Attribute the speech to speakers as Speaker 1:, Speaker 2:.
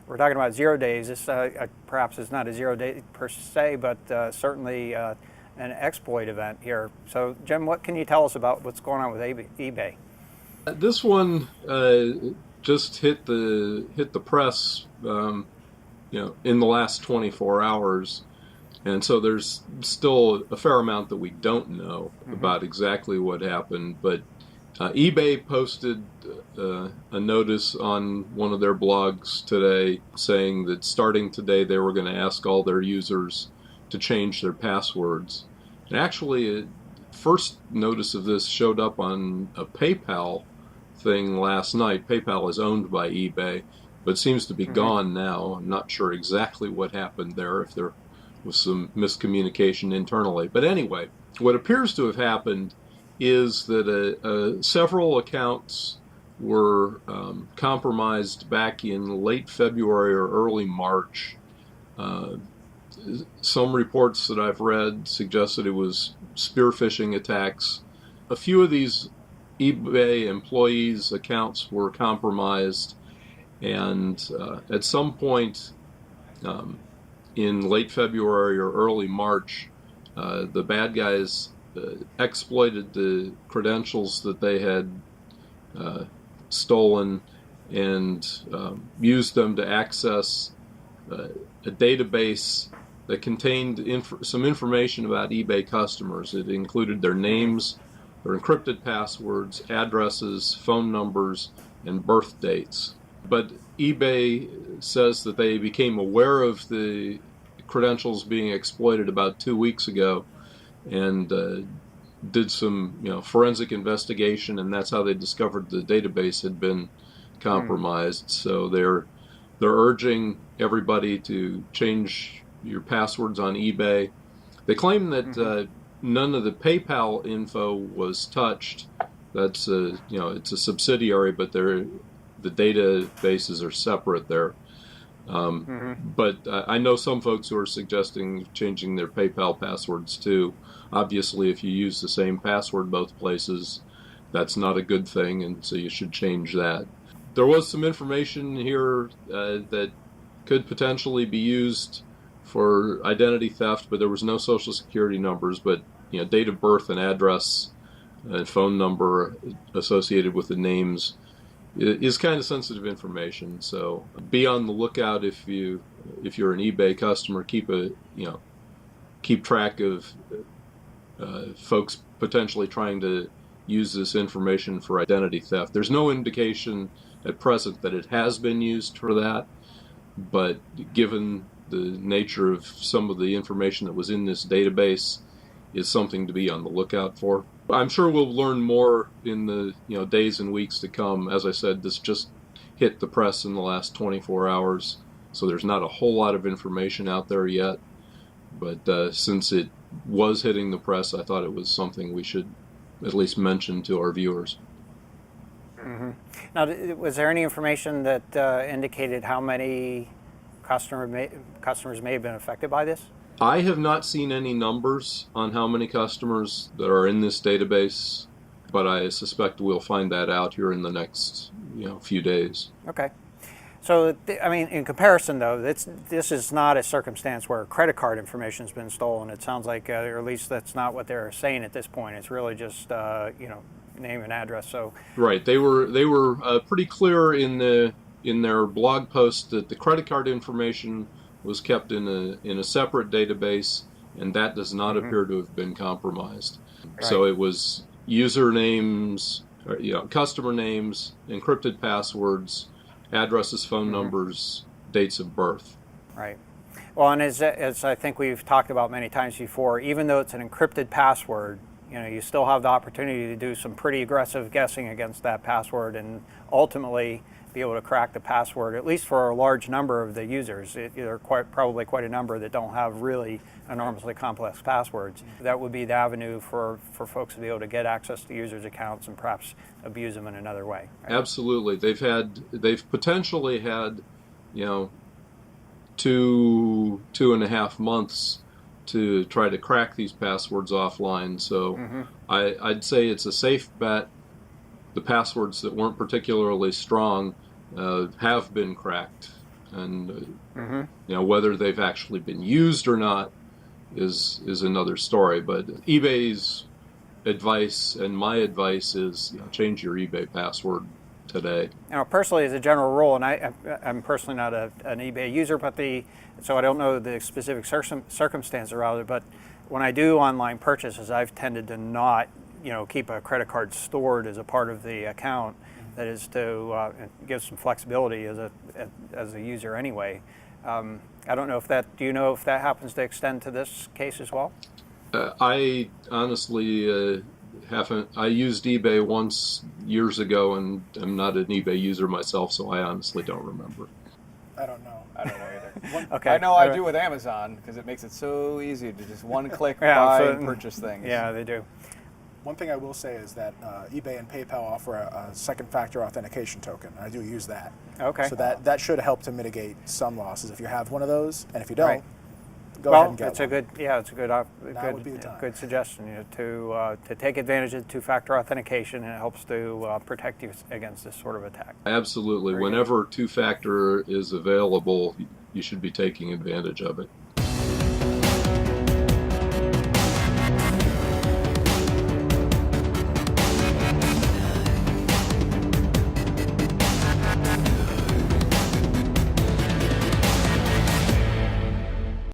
Speaker 1: we're talking about 0 days. This perhaps is not a 0 day per se, but certainly an exploit event here. So, Jim, what can you tell us about what's going on with eBay?
Speaker 2: This one just hit the press, in the last 24 hours, and so there's still a fair amount that we don't know about exactly what happened. But eBay posted a notice on one of their blogs today saying that starting today they were going to ask all their users to change their passwords. And actually, first notice of this showed up on a PayPal thing last night. PayPal is owned by eBay, but seems to be gone now. I'm not sure exactly what happened there, if there was some miscommunication internally. But anyway, what appears to have happened is that several accounts were compromised back in late February or early March. Some reports that I've read suggest that it was spear phishing attacks. A few of these eBay employees' accounts were compromised, and at some point in late February or early March, the bad guys exploited the credentials that they had stolen and used them to access a database that contained some information about eBay customers. It included their names, their encrypted passwords, addresses, phone numbers, and birth dates. But eBay says that they became aware of the credentials being exploited about 2 weeks ago and did some forensic investigation, and that's how they discovered the database had been compromised. So they're urging everybody to change your passwords on eBay. They claim that none of the PayPal info was touched. That's it's a subsidiary, but the databases are separate there. But I know some folks who are suggesting changing their PayPal passwords too. Obviously, if you use the same password both places, that's not a good thing, and so you should change that. There was some information here that could potentially be used for identity theft, but there was no social security numbers, but date of birth and address and phone number associated with the names is kind of sensitive information. So be on the lookout if you're an eBay customer. Keep track of folks potentially trying to use this information for identity theft. There's no indication at present that it has been used for that, but given the nature of some of the information that was in this database, is something to be on the lookout for. I'm sure we'll learn more in the days and weeks to come. As I said, this just hit the press in the last 24 hours, so there's not a whole lot of information out there yet. But since it was hitting the press, I thought it was something we should at least mention to our viewers.
Speaker 1: Now, was there any information that indicated how many customers may have been affected by this?
Speaker 2: I have not seen any numbers on how many customers that are in this database, but I suspect we'll find that out here in the next few days.
Speaker 1: Okay. So, in comparison, though, this is not a circumstance where credit card information has been stolen. It sounds like, or at least that's not what they're saying at this point. It's really just, name and address. So
Speaker 2: right, they were pretty clear in their blog post that the credit card information was kept in a separate database, and that does not appear to have been compromised. Right. So it was usernames, customer names, encrypted passwords, addresses, phone numbers, dates of birth.
Speaker 1: Right. Well, and as I think we've talked about many times before, even though it's an encrypted password, you still have the opportunity to do some pretty aggressive guessing against that password and ultimately be able to crack the password, at least for a large number of the users. There are probably quite a number that don't have really enormously complex passwords. That would be the avenue for folks to be able to get access to users' accounts and perhaps abuse them in another way. Right?
Speaker 2: Absolutely. They've potentially had, 2.5 months to try to crack these passwords offline. So I'd say it's a safe bet. The passwords that weren't particularly strong have been cracked and whether they've actually been used or not is another story. But eBay's advice and my advice is change your eBay password today.
Speaker 1: Personally, as a general rule, and I'm personally not an eBay user, so I don't know the specific circumstances around it. But when I do online purchases, I've tended to not, keep a credit card stored as a part of the account. That is to give some flexibility as a user anyway. I don't know if that. Do you know if that happens to extend to this case as well?
Speaker 2: I honestly haven't. I used eBay once years ago, and I'm not an eBay user myself, so I honestly don't remember.
Speaker 3: I don't know either.
Speaker 1: Okay.
Speaker 3: I know I do with Amazon because it makes it so easy to just one click buy and purchase things.
Speaker 1: Yeah, they do.
Speaker 3: One thing I will say is that eBay and PayPal offer a second-factor authentication token. I do use that.
Speaker 1: Okay.
Speaker 3: So that should help to mitigate some losses if you have one of those, and if you don't, go ahead and get
Speaker 1: it's
Speaker 3: one.
Speaker 1: it's a good suggestion to take advantage of two-factor authentication, and it helps to protect you against this sort of attack.
Speaker 2: Absolutely. Whenever two-factor is available, you should be taking advantage of it.